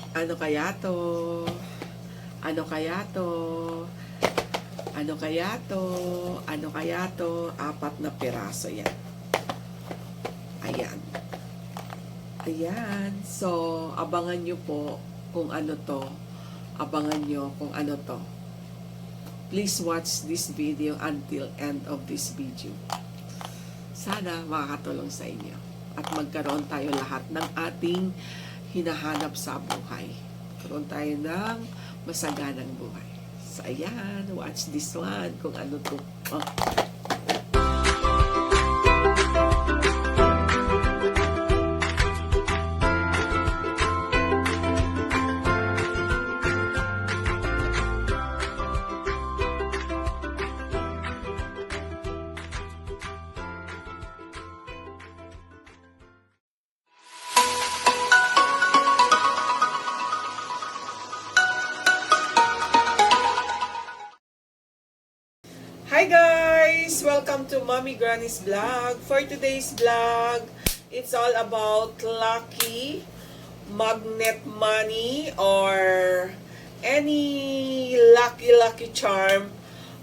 Ano kaya to? Ano kaya to? Ano kaya to? Ano kaya to? 4 na piraso yan. Ayan. Ayan. So, abangan nyo po kung ano to. Abangan nyo kung ano to. Please watch this video until end of this video. Sana makakatulong sa inyo. At magkaroon tayo lahat ng ating hinahanap sa buhay. Magkaroon tayo ng masaganang buhay. So, ayan. Watch this one kung ano to. Oh. Hi guys! Welcome to Mommy Granny's vlog. For today's vlog, it's all about lucky magnet money or any lucky charm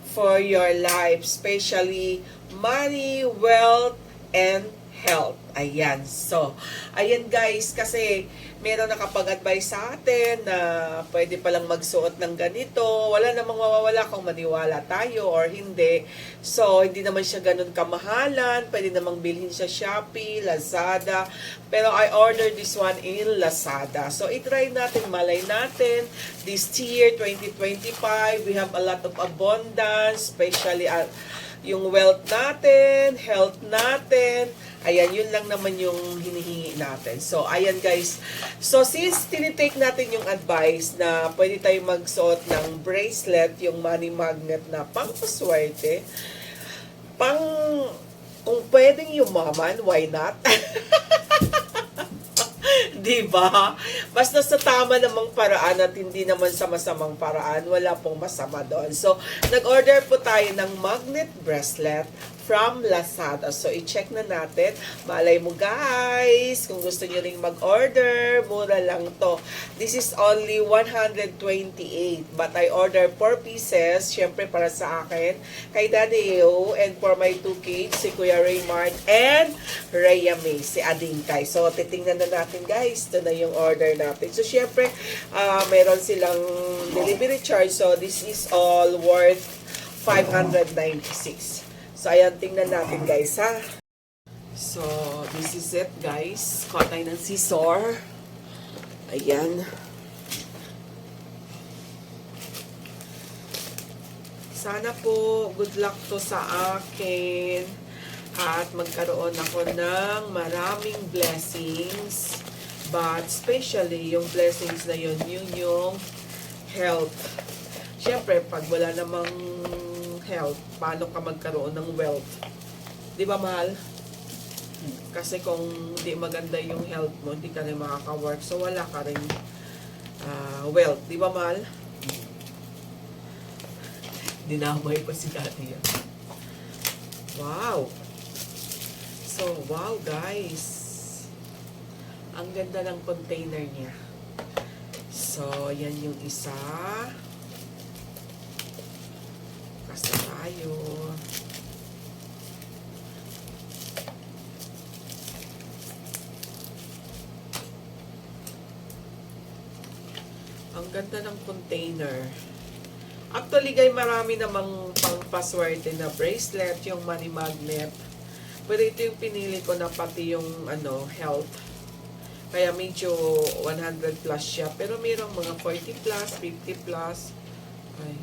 for your life, especially money, wealth, and health. Ayan. So, ayan guys, kasi meron nakapag-advise sa atin na pwede palang magsuot ng ganito. Wala namang mawawala kung maniwala tayo or hindi. So, hindi naman siya ganun kamahalan. Pwede namang bilhin sa Shopee, Lazada. Pero I ordered this one in Lazada. So, itry natin, malay natin. This year, 2025, we have a lot of abundance, especially yung wealth natin, health natin. Ayan, yun lang naman yung hinihingi natin. So, ayan guys. So, since tinitake natin yung advice na pwede tayo magsuot ng bracelet, yung money magnet na pang-paswerte, kung pwedeng yumaman, why not? Diba? Basta sa tama namang paraan at hindi naman sa masamang paraan, wala pong masama doon. So, nag-order po tayo ng magnet bracelet from Lazada. So, i-check na natin. Malay mo guys, kung gusto nyo ring mag-order, mura lang to. This is only 128. But I order 4 pieces, syempre para sa akin, kay Daddy Leo, and for my 2 kids, si Kuya Raymart, and Rhea May, si Adingkay. So, titingnan na natin guys. Ito na yung order natin. So, syempre, meron silang delivery charge. So, this is all worth 596. So, ayan, tingnan natin guys, ha. So, this is it guys. Kuha tayo ng scissor. Ayan. Sana po, good luck to sa akin. At magkaroon ako ng maraming blessings. But, especially, yung blessings na yun yung health. Siyempre, pag wala namang health, paano ka magkaroon ng wealth? Di ba, mahal? Kasi kung hindi maganda yung health mo, hindi ka rin makaka-work. So, wala ka rin wealth. Di ba, mahal? Dinamay pa si dati yan. Wow! So, wow, guys. Ang ganda ng container niya. So, yan yung isa. Basta tayo. Ang ganda ng container. Actually, guys, marami namang pang-paswerte na bracelet, yung money magnet. Pero ito yung pinili ko na pati yung health. Kaya medyo 100 plus siya. Pero mayroong mga 40 plus, 50 plus. Ay,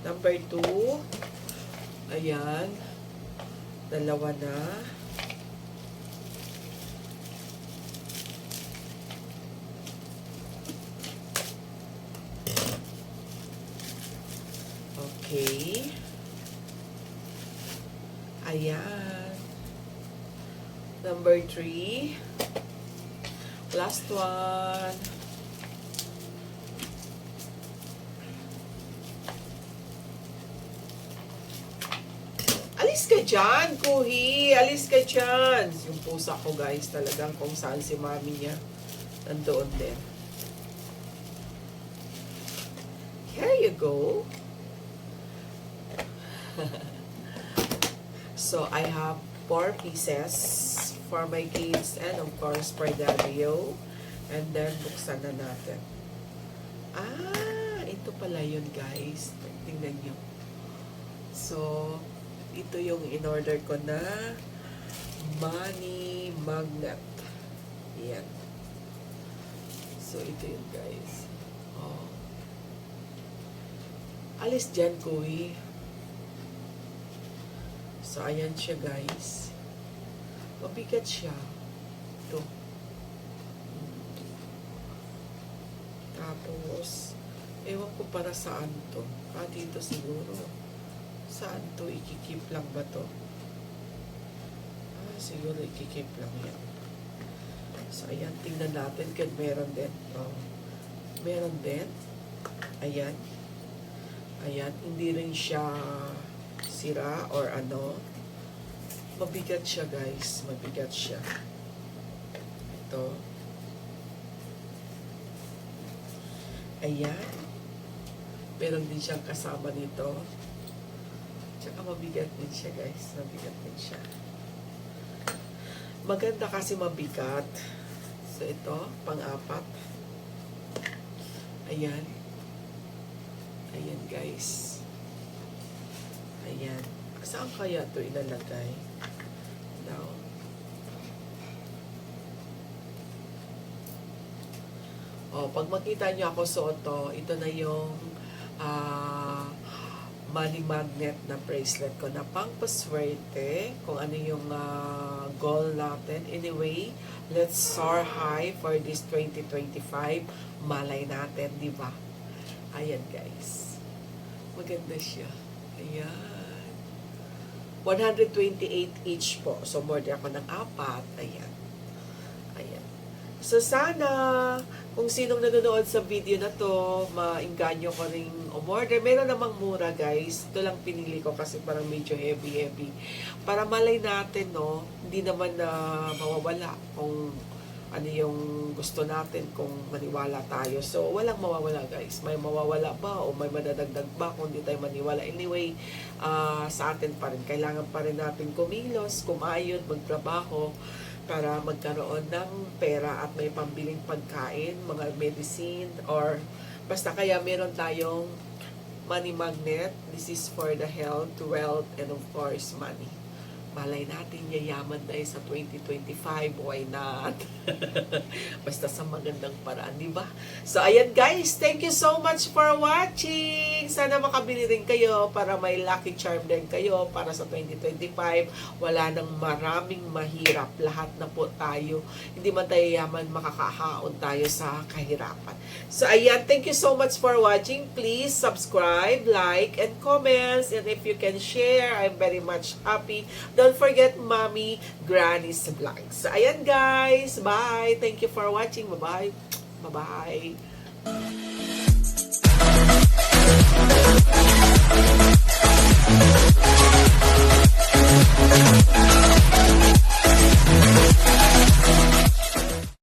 Number 2. Ayan. Dalawa na. Okay. Ayan. Number 3. Last one. Alis ka dyan, Kuhi. Alis ka dyan. Yung pusa ko, guys, talagang kung saan si mami niya. Nandoon din. Here you go. So, I have 4 pieces for my kids and of course for Dario. And then, buksan na natin. Ito pala yun, guys. Tingnan nyo. So, ito yung in-order ko na money magnet. Yan. So, ito yun, guys. Oh. Alis dyan, Kuy. So, ayan siya, guys. Mabigat siya. Ito. Tapos, ewan ko para saan to. Dito siguro. Saan to? Ikikip lang ba to? Siguro ikikip lang yan. So, ayan. Tingnan natin kung meron din. Oh. Meron din. Ayan. Ayan. Hindi rin siya sira or ano. Mabigat siya, guys. Mabigat siya. Ito. Ayan. Meron din siyang kasama nito. Tsaka mabigat din siya, guys. Mabigat din siya. Maganda kasi mabigat. So, ito. Pang-apat. Ayan. Ayan, guys. Ayan. Saan kaya ito ilalagay? Now. Pag makita nyo ako suot to, ito na yung money magnet na bracelet ko na pang paswerte kung ano yung goal natin. Anyway, let's soar high for this 2025. Malay natin, di ba? Ayan, guys. Maganda siya. Ayan. 128 each po. So, more din ako ng 4. Ayan. Ayan. So, sana, kung sinong nanonood sa video na to, maingganyo ko rin umorder. Meron namang mura, guys. Ito lang pinili ko kasi parang medyo heavy. Para malay natin, no, hindi naman na mawawala kung ano yung gusto natin, kung maniwala tayo. So, walang mawawala, guys. May mawawala ba o may madadagdag ba kung hindi tayo maniwala? Anyway, sa atin pa rin. Kailangan pa rin natin kumilos, kumayod, magtrabaho para magkaroon ng pera at may pambiling pagkain, mga medicine, or basta kaya meron tayong money magnet. This is for the health, wealth, and of course, money. Malay natin, yayaman tayo sa 2025. Why not? Basta sa magandang paraan, di ba? So, ayan guys. Thank you so much for watching. Sana makabili rin kayo para may lucky charm din kayo para sa 2025. Wala nang maraming mahirap. Lahat na po tayo. Hindi man tayo yaman, makakahaon tayo sa kahirapan. So, ayan. Thank you so much for watching. Please subscribe, like, and comments. And if you can share, I'm very much happy. Don't forget Mommy Granny's Vlog. So, ayan guys. Bye. Thank you for watching. Bye-bye. Bye-bye.